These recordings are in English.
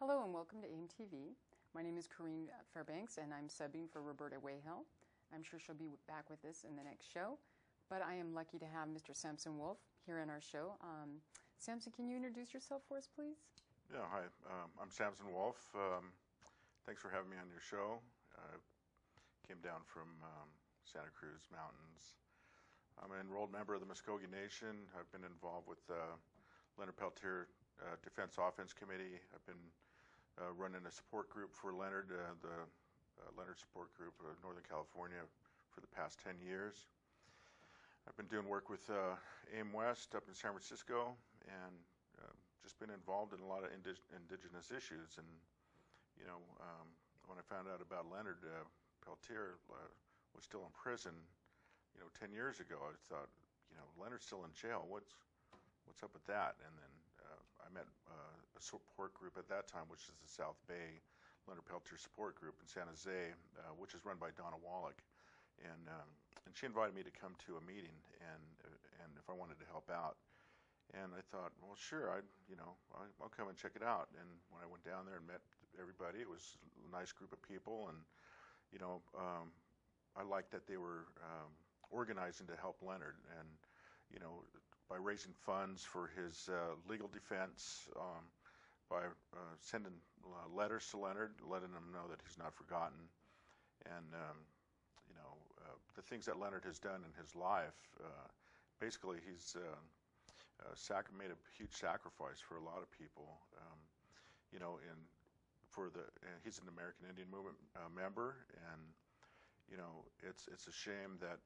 Hello and welcome to AIM TV. My name is Corine Fairbanks and I'm subbing for Roberta Wayhill. I'm sure she'll be back with us in the next show, but I am lucky to have Mr. Sampson Wolfe here in our show. Sampson, can you introduce yourself for us, please? Yeah, hi. I'm Sampson Wolfe. Thanks for having me on your show. I came down from Santa Cruz Mountains. I'm an enrolled member of the Muscogee Nation. I've been involved with Leonard Peltier Defense Committee. I've been running a support group for Leonard, the Leonard Support Group of Northern California for the past 10 years. I've been doing work with AIM West up in San Francisco and just been involved in a lot of indigenous issues. And, you know, when I found out about Leonard Peltier was still in prison, 10 years ago, I thought, Leonard's still in jail. What's up with that? And then I met a support group at that time, which is the South Bay Leonard Peltier Support Group in San Jose, which is run by Donna Wallach. And she invited me to come to a meeting and if I wanted to help out. And I thought, well, sure, I'll come and check it out. And when I went down there and met everybody, it was a nice group of people. And, I liked that they were organizing to help Leonard. And, by raising funds for his legal defense, by sending letters to Leonard, letting him know that he's not forgotten. And, the things that Leonard has done in his life, basically he's made a huge sacrifice for a lot of people. He's an American Indian Movement member, and it's a shame that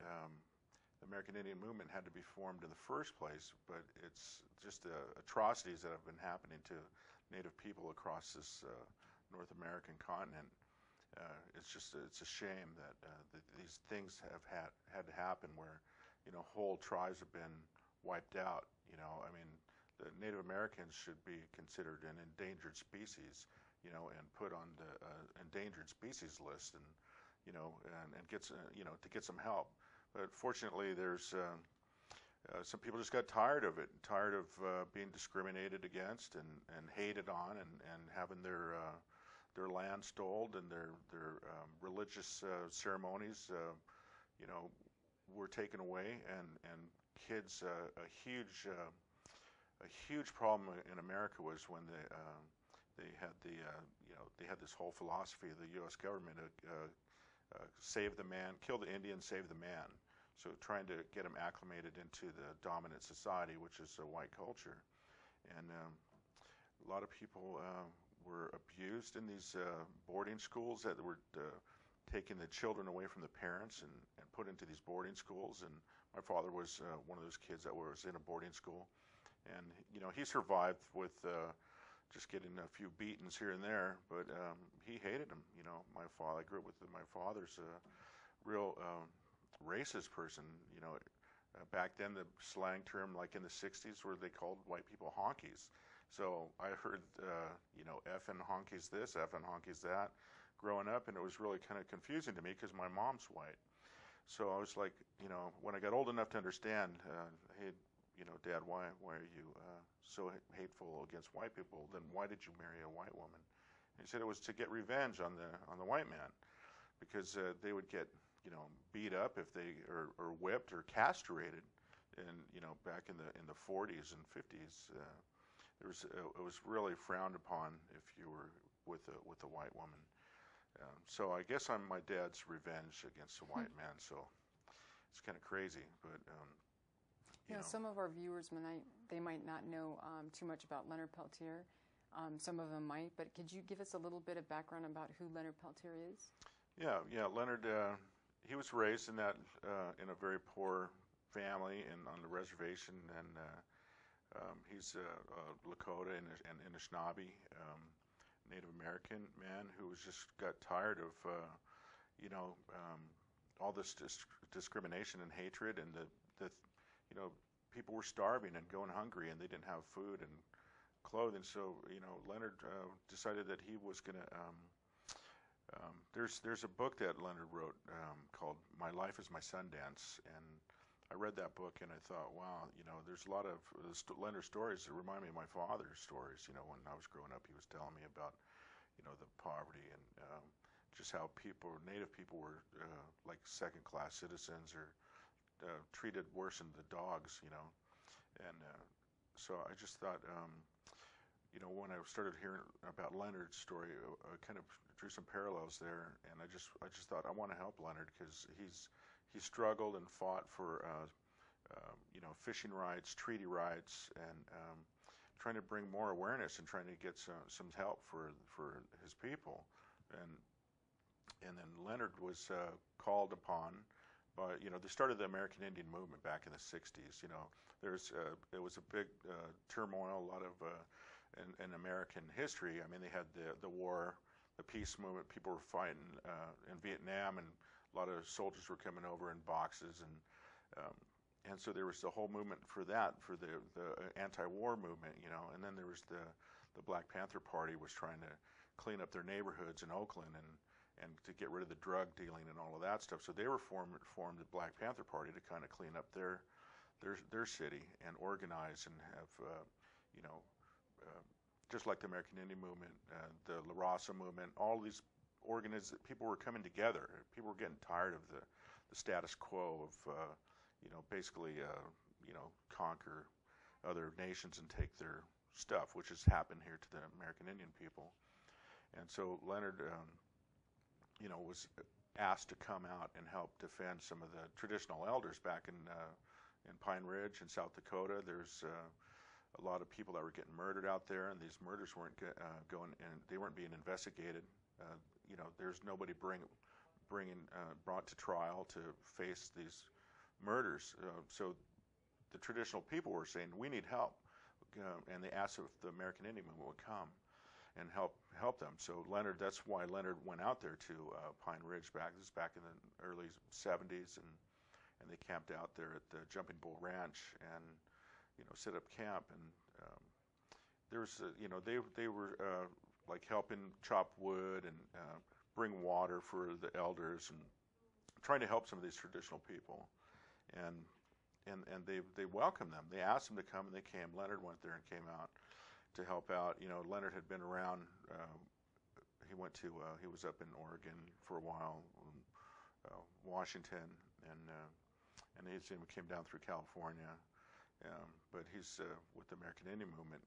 the American Indian Movement had to be formed in the first place, but it's just atrocities that have been happening to Native people across this North American continent. It's a shame that these things have had to happen where, whole tribes have been wiped out. The Native Americans should be considered an endangered species, and put on the endangered species list, and and get to get some help. But fortunately, there's some people just got tired of it, tired of being discriminated against and hated on, and having their land stolen, and their religious ceremonies, were taken away, and kids. A huge problem in America was when they had this whole philosophy of the U.S. government. Save the man, kill the Indian, save the man. So trying to get them acclimated into the dominant society, which is a white culture. And a lot of people were abused in these boarding schools that were taking the children away from the parents and put into these boarding schools. And my father was one of those kids that was in a boarding school. And, he survived with just getting a few beatings here and there, but he hated him. I grew up with my father's a real racist person. Back then the slang term, like in the 60s, where they called white people honkies. So I heard, effing honkies this, effing honkies that, growing up, and it was really kind of confusing to me because my mom's white. So I was like, when I got old enough to understand, hey, Dad, why are you so hateful against white people? Then why did you marry a white woman? And he said it was to get revenge on the white man, because they would get beat up if they or whipped or castrated, and back in the 40s and 50s, it was really frowned upon if you were with a white woman. So I guess I'm my dad's revenge against a white man. So it's kind of crazy, but. Some of our viewers, they might not know too much about Leonard Peltier. Some of them might, but could you give us a little bit of background about who Leonard Peltier is? Yeah. Leonard, he was raised in a very poor family and on the reservation, and he's a Lakota and Anishinaabe, Native American man who just got tired of all this discrimination and hatred, and the people were starving and going hungry, and they didn't have food and clothing. So, Leonard decided that he was going to. There's a book that Leonard wrote called "My Life Is My Sundance," and I read that book and I thought, wow, you know, there's a lot of Leonard stories that remind me of my father's stories. You know, when I was growing up, he was telling me about, you know, the poverty and just how Native people were like second-class citizens or treated worse than the dogs, you know. And so I just thought, you know, when I started hearing about Leonard's story, I kind of drew some parallels there, and I just thought I want to help Leonard because he struggled and fought for you know, fishing rights, treaty rights, and trying to bring more awareness and trying to get some help for his people. And then Leonard was called upon by, you know, they started the American Indian movement back in the 60s. You know, it was a big turmoil, a lot of in American history. I mean, they had the war, the peace movement. People were fighting in Vietnam, and a lot of soldiers were coming over in boxes, and so there was the whole movement for that, for the anti-war movement, you know. And then there was the Black Panther Party was trying to clean up their neighborhoods in Oakland and to get rid of the drug dealing and all of that stuff. So they were formed the Black Panther Party to kind of clean up their city and organize and have you know, just like the American Indian movement, the La Raza movement, all these people were coming together. People were getting tired of the status quo of you know, basically you know, conquer other nations and take their stuff, which has happened here to the American Indian people. And so Leonard you know, was asked to come out and help defend some of the traditional elders back in Pine Ridge in South Dakota. There's a lot of people that were getting murdered out there, and these murders weren't going, and they weren't being investigated. You know, there's nobody brought to trial to face these murders. So the traditional people were saying, we need help, and they asked if the American Indian movement would come and help them. So Leonard, that's why Leonard went out there to Pine Ridge this is back in the early 70s, and they camped out there at the Jumping Bull Ranch and, you know, set up camp. And there's you know, they were like helping chop wood and bring water for the elders and trying to help some of these traditional people. And they welcomed them. They asked them to come, and they came. Leonard went there and came out to help out. You know, Leonard had been around. He was up in Oregon for a while, Washington, and he came down through California. But he's with the American Indian movement.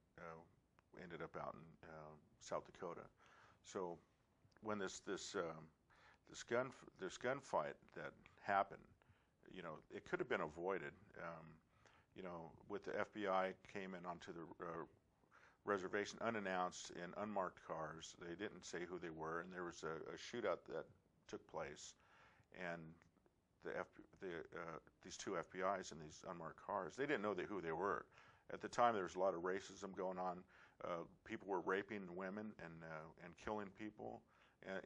Ended up out in South Dakota. So when this gunfight that happened, you know, it could have been avoided. You know, with the FBI came in onto the reservation unannounced in unmarked cars. They didn't say who they were, and there was a shootout that took place, and these two FBI's in these unmarked cars, they didn't know who they were. At the time, there was a lot of racism going on. People were raping women and killing people,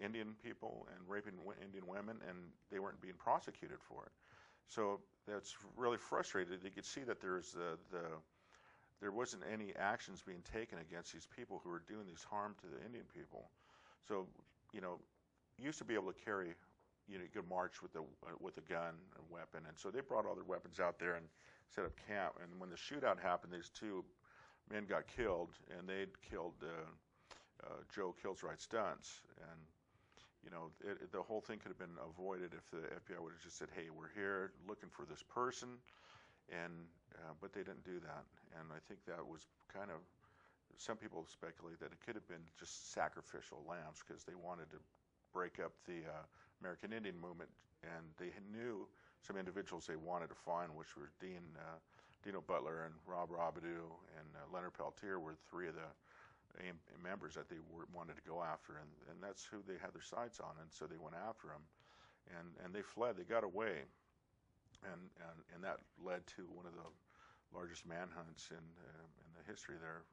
Indian people, and raping Indian women, and they weren't being prosecuted for it. So that's really frustrating. You could see that there wasn't any actions being taken against these people who were doing this harm to the Indian people. So, you know, you used to be able to carry, you know, you could march with a gun and weapon, and so they brought all their weapons out there and set up camp. And when the shootout happened, these two men got killed, and they'd killed Joe Kilswright Stunts. And you know, the whole thing could have been avoided if the FBI would have just said, "Hey, we're here looking for this person," and but they didn't do that. And I think that was kind of, some people speculate that it could have been just sacrificial lambs because they wanted to break up the American Indian movement, and they knew some individuals they wanted to find, which were Dino Butler and Rob Robidoux and Leonard Peltier were three of the members that they wanted to go after, and that's who they had their sights on, and so they went after them, and they fled. They got away, and that led to one of the largest manhunts in the history there,